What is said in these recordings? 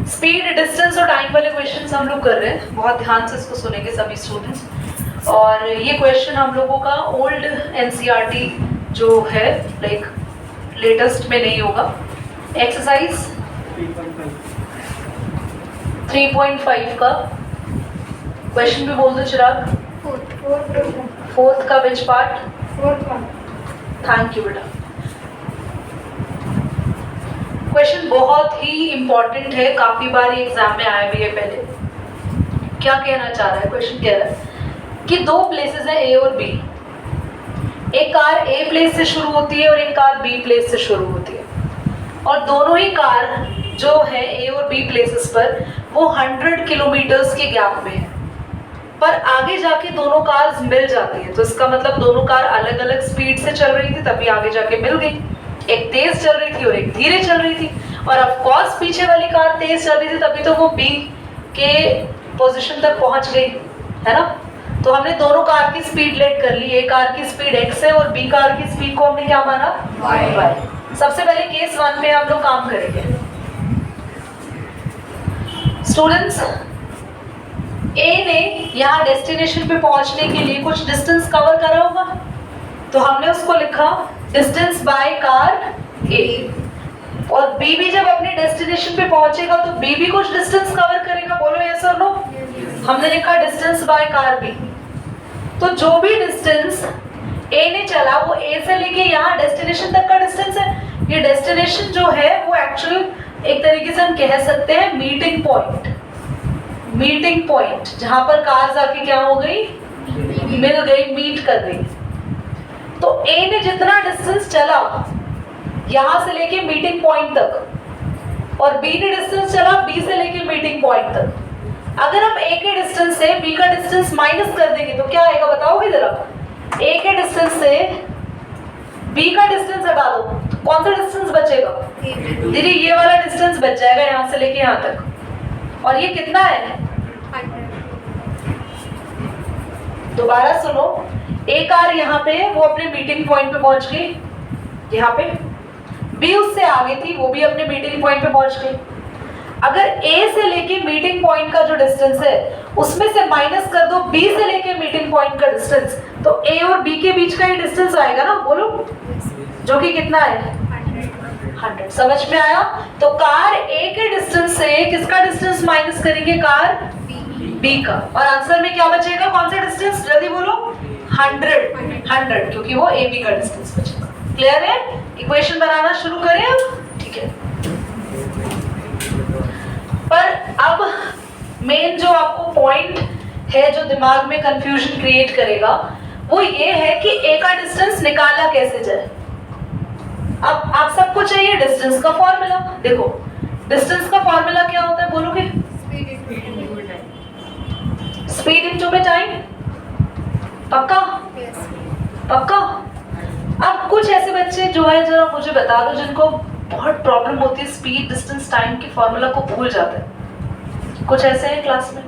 Speed, distance और time वाले questions हम लोग कर रहे हैं, बहुत ध्यान से इसको सुनेंगे सभी स्टूडेंट्स। और ये क्वेश्चन हम लोगों का ओल्ड एनसीईआरटी जो है लाइक लेटेस्ट में नहीं होगा। एक्सरसाइज 3.5 का क्वेश्चन भी बोल दो चिराग। फोर्थ का विच पार्ट? थैंक यू बेटा। क्वेश्चन बहुत ही इंपॉर्टेंट है, काफी बार ये एग्जाम में आया भी है पहले। क्या कहना चाह रहा है क्वेश्चन? कह रहा है कि दो प्लेसेस है ए और बी। एक कार ए प्लेस से शुरू होती है और एक कार बी प्लेस से शुरू होती है, और दोनों ही कार जो है ए और बी प्लेसेस पर वो 100 किलोमीटर्स के गैप में है, पर आगे जाके दोनों कार्स मिल जाती है। तो इसका मतलब दोनों कार अलग अलग स्पीड से चल रही थी, तभी आगे जाके मिल गई। एक तेज चल रही थी और एक धीरे चल रही थी, और ऑफ कोर्स पीछे वाली कार तेज चल रही थी, तभी तो वो बी के पोजीशन तक पहुंच गई, है ना। तो हमने दोनों कार की स्पीड लेट कर ली। ए कार की स्पीड x है और बी कार की स्पीड को हमने क्या माना? y। सबसे पहले केस 1 पे हम लोग काम करेंगे। स्टूडेंट्स, ए ने यहाँ डेस्टिनेशन पे पहुंचने के लिए कुछ डिस्टेंस कवर करा होगा, तो हमने उसको लिखा डिस्टेंस बाय कार ए। और बी भी जब अपने डेस्टिनेशन पे पहुंचेगा तो बी भी कुछ डिस्टेंस कवर करेगा। बोलो यस और नो। हमने लिखा डिस्टेंस बाय कार बी। तो जो भी डिस्टेंस ए ने चला वो ए से लेके यहाँ डेस्टिनेशन तक का डिस्टेंस है। ये डेस्टिनेशन जो है वो एक्चुअल एक तरीके से हम कह सकते हैं मीटिंग पॉइंट। मीटिंग पॉइंट जहां पर कार जाके क्या हो गई? मिल गई, मीट कर गई। तो ए ने जितना डिस्टेंस चला यहां से लेके मीटिंग पॉइंट तक, और बी ने डिस्टेंस चला बी से लेके मीटिंग पॉइंट तक। अगर हम ए के डिस्टेंस से बी का डिस्टेंस माइनस कर देंगे तो क्या आएगा बताओगे जरा? ए के डिस्टेंस से बी का डिस्टेंस हटा दो तो कौन सा डिस्टेंस बचेगा? दीदी ये वाला डिस्टेंस बच जाएगा यहां से लेके यहां तक। और ये कितना है? दोबारा सुनो, ए कार यहाँ पे वो अपने मीटिंग पॉइंट पे पहुंच गई, यहाँ पे बी उससे आगे थी, वो भी अपने मीटिंग पॉइंट पे पहुंच गई। अगर ए से लेके मीटिंग पॉइंट का जो डिस्टेंस है उसमें से माइनस कर दो बी से लेके मीटिंग पॉइंट का डिस्टेंस, तो ए और बी के बीच का ही डिस्टेंस आएगा ना। बोलो, जो कि कितना है? 100। समझ में आया? तो कार ए के डिस्टेंस से किसका डिस्टेंस माइनस करेंगे? कार बी का। और आंसर में क्या बचेगा? कौन सा डिस्टेंस? जल्दी बोलो। 100, क्योंकि वो ए बी का डिस्टेंस बचेगा। क्लियर है? इक्वेशन बनाना शुरू करें अब, ठीक है। पर अब मेन जो आपको पॉइंट है जो दिमाग में कंफ्यूजन क्रिएट करेगा वो ये है कि ए का डिस्टेंस निकाला कैसे जाए। अब आप सबको चाहिए डिस्टेंस का फॉर्मूला। देखो डिस्टेंस का फॉर्मूला क्या होता है बोलोगे? स्पीड इनटू में टाइम। पक्का? पक्का? अब कुछ ऐसे बच्चे जो है जरा मुझे बता दो जिनको बहुत प्रॉब्लम होती है स्पीड डिस्टेंस टाइम के फॉर्मूला को भूल जाते हैं। कुछ ऐसे हैं क्लास में?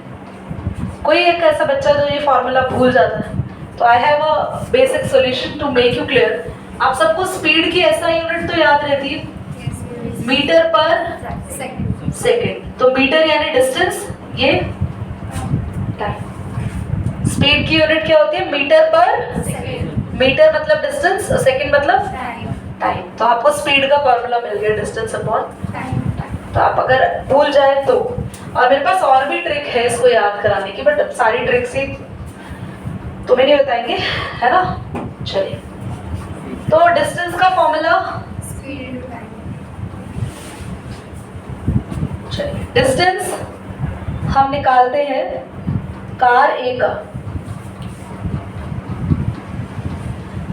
कोई एक ऐसा बच्चा जो ये फॉर्मूला भूल जाता है? तो I have a basic solution to make you clear. आप सबको स्पीड की ऐसा यूनिट तो याद रहती है, मीटर पर सेकंड। तो मीटर यानी डिस्टेंस, ये टाइम। स्पीड की यूनिट क्या होती है? मीटर पर मीटर मतलब डिस्टेंस और सेकंड मतलब टाइम। तो आपको स्पीड का फॉर्मूला मिल गया, डिस्टेंस अपॉन टाइम। तो आप अगर भूल जाए तो, और मेरे पास और भी ट्रिक है इसको याद कराने की, बट सारी ट्रिक्स ही तुम्हें नहीं बताएंगे, है ना। चलिए, तो डिस्टेंस का फॉर्मूला, चलिए डिस्टेंस हम निकालते हैं कार ए का।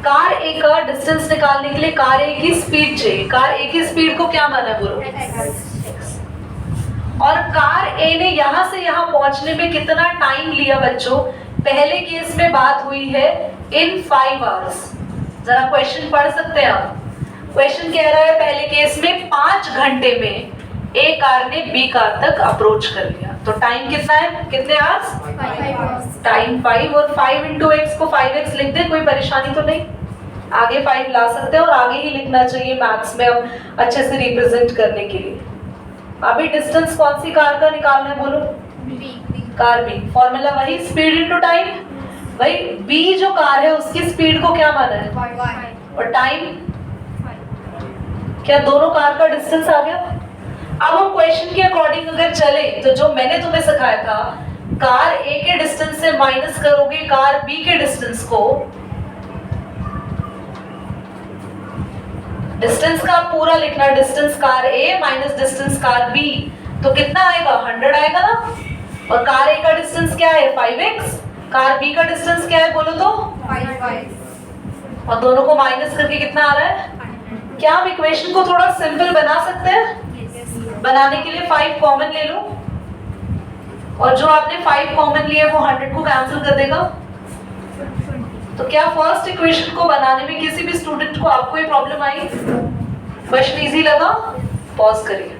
कार ए का डिस्टेंस निकालने के लिए कार ए की स्पीड चाहिए। कार ए की स्पीड को क्या माना है बोलो? x। और कार ए ने यहां से यहां पहुंचने में कितना टाइम लिया बच्चों? पहले केस में बात हुई है इन 5 आवर्स। जरा क्वेश्चन पढ़ सकते हैं आप? क्वेश्चन कह रहा है पहले केस में 5 घंटे में ए कार ने बी कार तक अप्रोच कर लिया। तो टाइम कितना है? कितने आवर्स? टाइम 5, और 5 into x को 5x लिख दे, कोई परेशानी तो नहीं? आगे 5 ला सकते हैं और आगे ही लिखना चाहिए मैथ्स में हम अच्छे से रिप्रेजेंट करने के लिए। अभी डिस्टेंस कौन सी कार का निकालना है बोलो? Car B. फॉर्मूला वही, स्पीड इनटू टाइम। भाई बी जो कार है उसकी स्पीड को क्या माना है और टाइम, क्या दोनों कार का डिस्टेंस आ गया? अब हम क्वेश्चन के अकॉर्डिंग अगर चले तो जो मैंने तुम्हें सिखाया था, कार ए के डिस्टेंस से माइनस करोगे कार बी के डिस्टेंस को, डिस्टेंस का पूरा लिखना, डिस्टेंस कार ए माइनस डिस्टेंस कार बी, तो कितना आएगा? 100 आएगा ना। और कार ए का डिस्टेंस क्या है? 5x। कार बी का डिस्टेंस क्या है बोलो तो? 5y। और दोनों को माइनस करके कितना आ रहा है? क्या हम इक्वेशन को थोड़ा सिंपल बना सकते हैं? बनाने के लिए 5 कॉमन ले लो, और जो आपने 5 कॉमन लिए वो 100 को कैंसिल कर देगा। तो क्या फर्स्ट इक्वेशन को बनाने में किसी भी स्टूडेंट को आपको ये प्रॉब्लम आई? क्वेश्चन इजी लगा? पॉज करिए।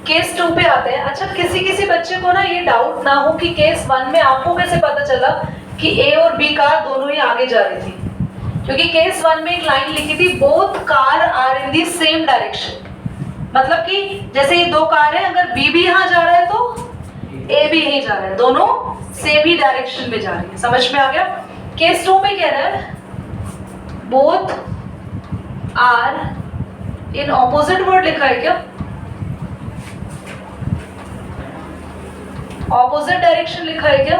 केस 2 पे आते हैं। अच्छा, किसी बच्चे को ना ये डाउट ना हो कि केस 1 में आपको कैसे पता चला कि ए और बी कार दोनों ही आगे जा रही थी, क्योंकि केस 1 में एक लाइन लिखी थी, both car are in the same direction. मतलब कि जैसे ये दो कार है, अगर बी भी यहाँ जा रहा है तो ए भी यहीं जा रहा है, दोनों सेम ही डायरेक्शन में जा रही है। समझ में आ गया? केस 2 में कह रहा है both are in opposite, word लिखा है क्या? ऑपोजिट डायरेक्शन लिखा है क्या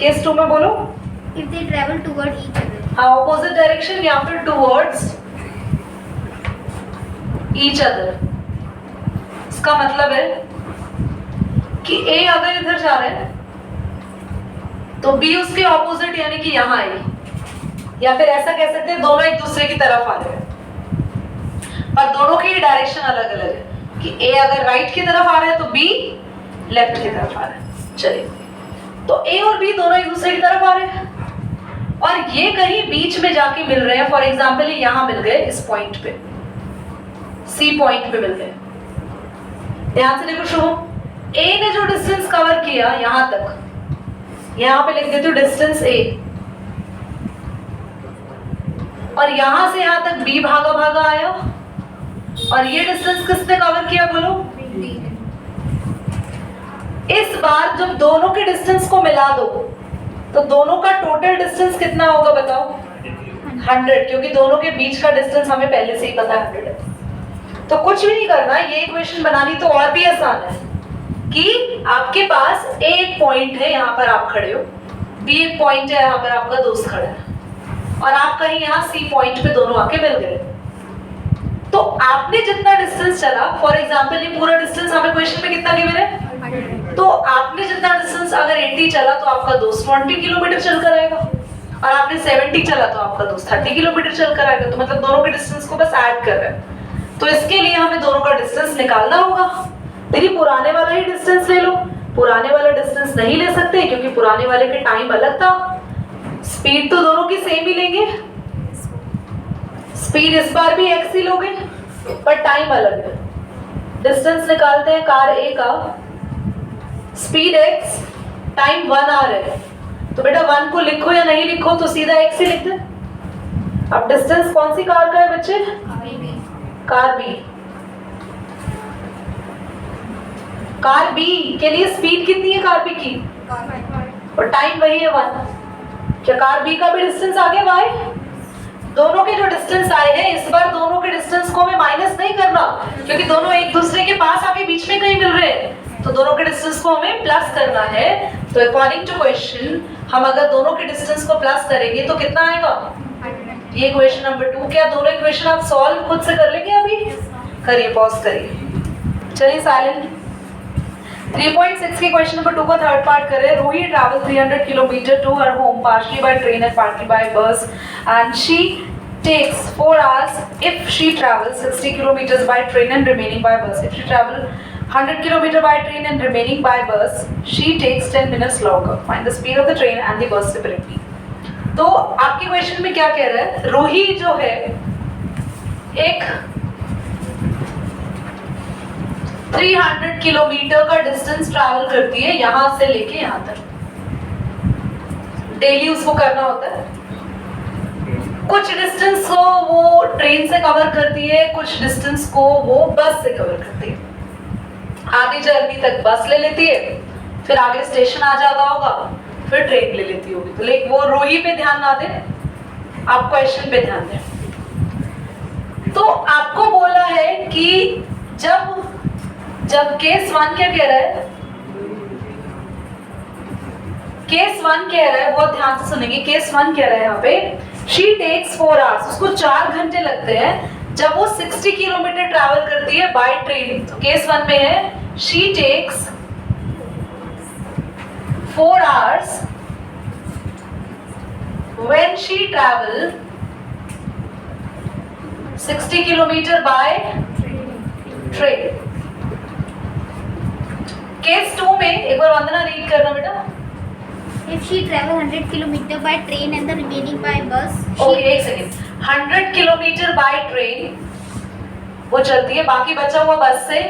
केस 2 में? बोलो। If they travel toward each other. हाँ, ऑपोजिट डायरेक्शन या फिर टुवर्ड्स ईच अदर। इसका मतलब है कि ए अगर इधर जा रहा है तो बी उसके ऑपोजिट यानी कि यहाँ आएगी, या फिर ऐसा कह सकते हैं दोनों एक दूसरे की तरफ आ रहे हैं, पर दोनों की डायरेक्शन अलग अलग है कि ए अगर राइट की तरफ आ रहा है तो बी लेफ्ट की तरफ आ रहा है। चलिए, तो ए और बी दोनों एक दूसरे की तरफ आ रहे हैं और ये कहीं बीच में जाके मिल रहे हैं। फॉर एग्जाम्पल ये यहां मिल गए, इस पॉइंट पे, सी पॉइंट पे मिल गए। ध्यान से देखो शुभम, ए ने जो डिस्टेंस कवर किया यहां तक, यहां पे लिख देती हूँ डिस्टेंस ए, और यहां से यहां तक बी भागा भागा आया, और ये डिस्टेंस किसने कवर किया बोलो? इस बार जब दोनों के डिस्टेंस को मिला दो तो दोनों का टोटल डिस्टेंस कितना होगा बताओ? 100, क्योंकि दोनों के बीच का डिस्टेंस हमें पहले से ही पता है 100 है। तो कुछ भी नहीं करना, ये इक्वेशन बनानी तो और भी आसान है कि आपके पास ए एक पॉइंट है, यहाँ पर आप खड़े हो, बी एक पॉइंट है, यहाँ पर आपका दोस्त खड़ा है, और आप कहीं यहाँ सी पॉइंट पे दोनों आके मिल गए। तो आपने जितना डिस्टेंस चला, फॉर एग्जाम्पल ये पूरा डिस्टेंस हमें क्वेश्चन में कितना गिवन है? तो आपने जितना डिस्टेंस अगर 80 चला तो आपका दोस्त 20 किलोमीटर चलकर आएगा, और आपने 70 चला तो आपका दोस्त 30 किलोमीटर चलकर आएगा। तो मतलब दोनों के डिस्टेंस को बस ऐड कर रहे हैं। तो इसके लिए हमें दोनों का डिस्टेंस निकालना होगा। यदि पुराने वाला ही डिस्टेंस ले लो, पुराने वाला डिस्टेंस नहीं ले सकते क्योंकि पुराने वाले के टाइम अलग था, स्पीड तो दोनों की सेम ही लेंगे, स्पीड इस बार भी x ही लोगे पर टाइम अलग है। डिस्टेंस निकालते हैं कार ए का, स्पीड x, टाइम 1 आवर है, तो बेटा 1 को लिखो या नहीं लिखो, तो सीधा x ही लिख दे। अब डिस्टेंस कौन सी कार का है बच्चे? Car B. कार बी के लिए स्पीड कितनी है कार बी की? और टाइम वही है 1। क्या कार बी का भी डिस्टेंस आ गया y? दोनों के जो डिस्टेंस आए हैं, इस बार दोनों के डिस्टेंस को हमें माइनस नहीं करना, क्योंकि दोनों एक दूसरे के पास आके बीच में कहीं मिल रहे हैं, तो दोनों के डिस्टेंस को हमें प्लस करना है। तो अकॉर्डिंग टू क्वेश्चन हम अगर दोनों के डिस्टेंस को प्लस करेंगे तो कितना आएगा? ये इक्वेशन नंबर 2। क्या दोनों इक्वेशन आप सॉल्व खुद से कर लेंगे? अभी करिए, पॉज करिए, चलिए साइलेंट। 3.6 के क्वेश्चन नंबर 2 का थर्ड पार्ट कर रहे हैं। Roohi travel 300 kilometre to her home, partly by train and partly by bus, and she takes 4 hours if she travels 60 kilometers by train and remaining by bus. If she travel 100 kilometer by train and remaining by bus, she takes 10 minutes longer. Find the speed of the train and the bus separately. तो आपके question में क्या कह रहा है? रूही जो है एक 300 किलोमीटर का डिस्टेंस ट्रैवल करती है यहाँ से लेके यहाँ तक। डेली उसको करना होता है। कुछ डिस्टेंस को वो ट्रेन से कवर करती है, कुछ डिस्टेंस को वो बस से कवर करती है। आधी जर्नी तक बस ले लेती है, फिर आगे स्टेशन आ जाता होगा, फिर ट्रेन ले लेती होगी। तो लेकिन वो रोही पे ध्यान ना दें, आप क्वेश्चन पे ध्यान दें। तो आपको बोला है कि जब केस 1 क्या कह रहा है, केस 1 कह रहा है, बहुत ध्यान से सुनेंगे। केस 1 कह रहा है यहाँ पे शी टेक्स 4 आवर्स, उसको 4 घंटे लगते हैं जब वो 60 किलोमीटर ट्रैवल करती है बाय ट्रेन। तो केस 1 में है she takes 4 hours when she travel 60 kilometer by train। Case 2 में एक बार वंदना रीड करना बेटा। If she travel 100 kilometer by train and the remaining by bus, okay एक सेकेंड, 100 किलोमीटर बाय ट्रेन वो चलती है, बाकी बचा हुआ बस से।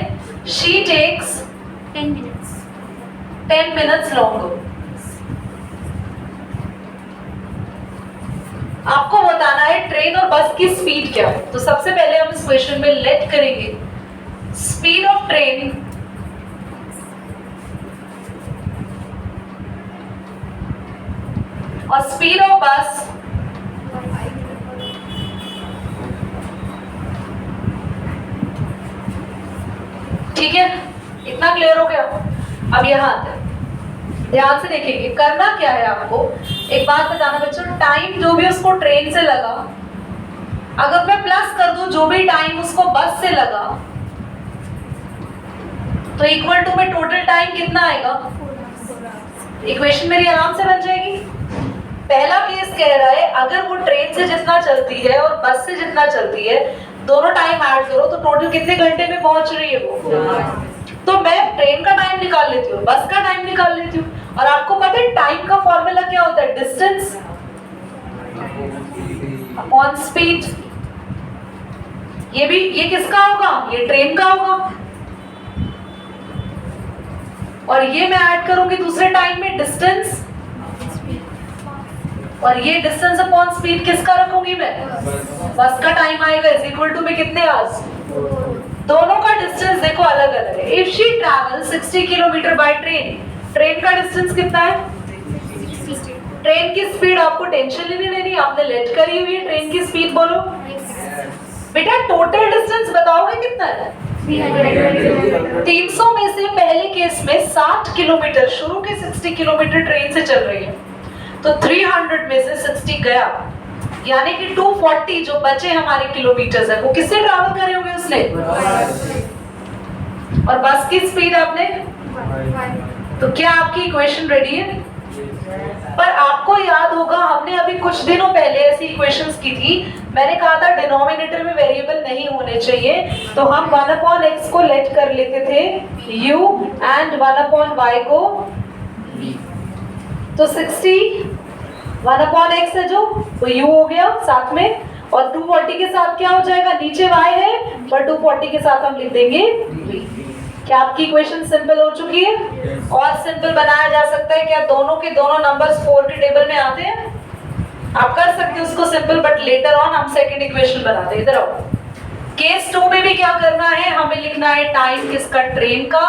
She takes 10 minutes. 10 minutes longer। आपको बताना है ट्रेन और बस की स्पीड क्या है। तो सबसे पहले हम इस क्वेश्चन में लेट करेंगे स्पीड ऑफ ट्रेन और स्पीड ऑफ बस ठीक है, इतना क्लियर हो गया। अब यहाँ आते हैं, ध्यान से देखेंगे करना क्या है आपको। एक बात बताना बच्चों, टाइम जो भी उसको ट्रेन से लगा, अगर मैं प्लस कर दूं जो भी टाइम उसको बस से लगा, तो इक्वल टू में टोटल टाइम कितना आएगा। इक्वेशन मेरी आराम से बन जाएगी। पहला केस कह रहा है अगर वो ट्रेन से जितना चलती है और बस से जितना चलती है, दोनों टाइम ऐड करो तो टोटल कितने घंटे में पहुंच रही है वो। तो मैं ट्रेन का टाइम निकाल लेती हूँ, बस का टाइम निकाल लेती हूँ। और आपको पता है टाइम का फॉर्मूला क्या होता है, डिस्टेंस अपॉन स्पीड। ये किसका होगा, ये ट्रेन का होगा। और ये मैं ऐड करूंगी दूसरे टाइम में डिस्टेंस, और ये डिस्टेंस अपॉन स्पीड किसका रखूंगी मैं, बस का टाइम आएगा इज इक्वल टू में कितने आवर्स। दोनों का डिस्टेंस देखो अलग अलग है। If she travel 60 kilometre by train, train का डिस्टेंस कितना है, ट्रेन की स्पीड आपको टेंशन ही नहीं लेनी, आपने लेट करी हुई है। ट्रेन की स्पीड बोलो बेटा, टोटल डिस्टेंस बताओगे कितना है, 300 में से पहले केस में 60 किलोमीटर, शुरू के 60 किलोमीटर ट्रेन से चल रही है, तो 300 में से 60 गया, यानी कि 240 जो बचे हमारे किलोमीटर्स है वो किससे ट्रैवल करे होंगे उसने, और बस की स्पीड आपने। तो क्या आपकी इक्वेशन रेडी है। पर आपको याद होगा हमने अभी कुछ दिनों पहले ऐसी इक्वेशंस की थी, मैंने कहा था डिनोमिनेटर में वेरिएबल नहीं होने चाहिए, तो हम 1/x को लेट कर लेते थे u एंड 1/y को v। तो 60 1/x है जो वो u हो गया साथ में, और 240 के साथ क्या हो जाएगा, नीचे y है पर 240 के साथ हम लिख देंगे v। क्या आपकी इक्वेशन सिंपल हो चुकी है। और सिंपल बनाया जा सकता है, क्या दोनों के दोनों नंबर्स 4 के टेबल में आते हैं, आप कर सकते हो उसको सिंपल, बट लेटर ऑन हम सेकंड इक्वेशन बनाते हैं। इधर आओ, केस 2 में भी क्या करना है, हमें लिखना है टाइम किसका, ट्रेन का,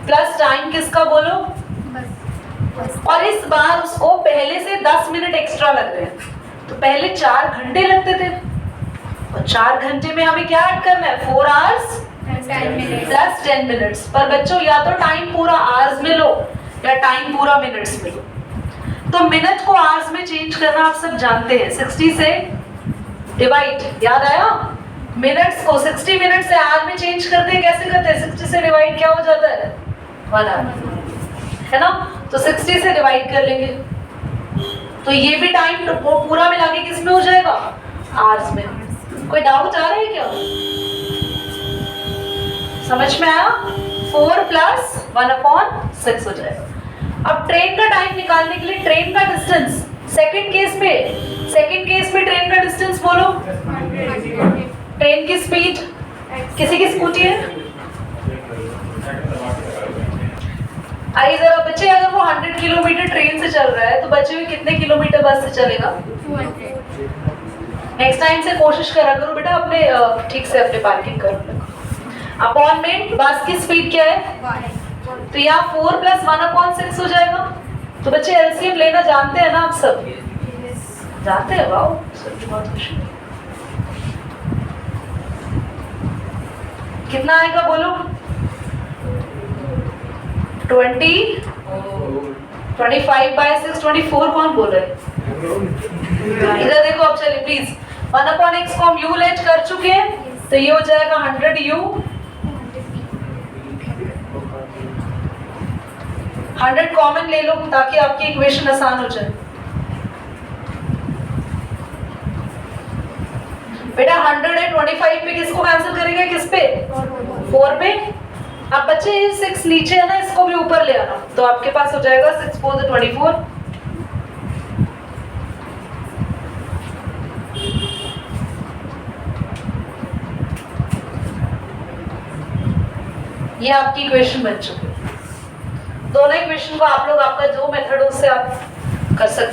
प्लस टाइम किसका बोलो, और इस बार उसको पहले से 10 मिनट एक्स्ट्रा लग रहे हैं। तो पहले 4 घंटे लगते थे, और 4 घंटे में हमें क्या ऐड करना है, 4 आवर्स प्लस 10 मिनट्स। पर बच्चों या तो टाइम पूरा आवर्स में लो या टाइम पूरा मिनट्स में लो। तो मिनट को आवर्स में चेंज करना आप सब जानते हैं, 60 से डिवाइड, याद आया, मिनट्स को 60 मिनट से आवर में चेंज करते हैं, कैसे करते हैं, 60 से डिवाइड क्या हो जाता है, 1 आवर, है ना। तो 60 से डिवाइड कर लेंगे, तो ये भी टाइम तो पूरा मिला के किस में हो जाएगा, आवर्स में। कोई डाउट आ रहा है क्या, समझ में आया। 4 प्लस 1/6 हो जाएगा। अब ट्रेन का टाइम निकालने के लिए ट्रेन का डिस्टेंस, सेकंड केस में ट्रेन का डिस्टेंस बोलो, ट्रेन की स्पीड, किसी की स्कूटी है, आइए जरा बच्चे, अगर वो 100 किलोमीटर ट्रेन से चल रहा है तो बचे हुए कितने किलोमीटर बस से चलेगा? 200. नेक्स्ट टाइम से कोशिश करा करो बेटा, अपने ठीक से अपने पार्किंग करो. अपॉन में बस की स्पीड क्या है? 1. तो यहाँ 4 + 1/6 हो जाएगा. तो बच्चे एलसीएम लेना जानते हैं ना आप सब? जानते हैं? वाओ, बहुत खुशी. कितना आएगा बोलो? 20, 25/6, 24. कौन बोल रहे हैं? इधर देखो अब, चलिए प्लीज. 1/x को हम u लेट कर चुके हैं, तो ये हो जाएगा 100u. 100 कॉमन ले लो ताकि आपकी इक्वेशन आसान हो जाए. बेटा 100 है, 25 पे किसको कैंसिल करेंगे? किस पे? 4 पे. अब बच्चे ये 6 नीचे है ना, इसको भी ऊपर ले आना, तो आपके पास हो जाएगा 6 4 24. ये आपकी इक्वेशन बन चुकी है. दोनों इक्वेशन को आप लोग आपका जो मेथड हो उससे आप कर सकते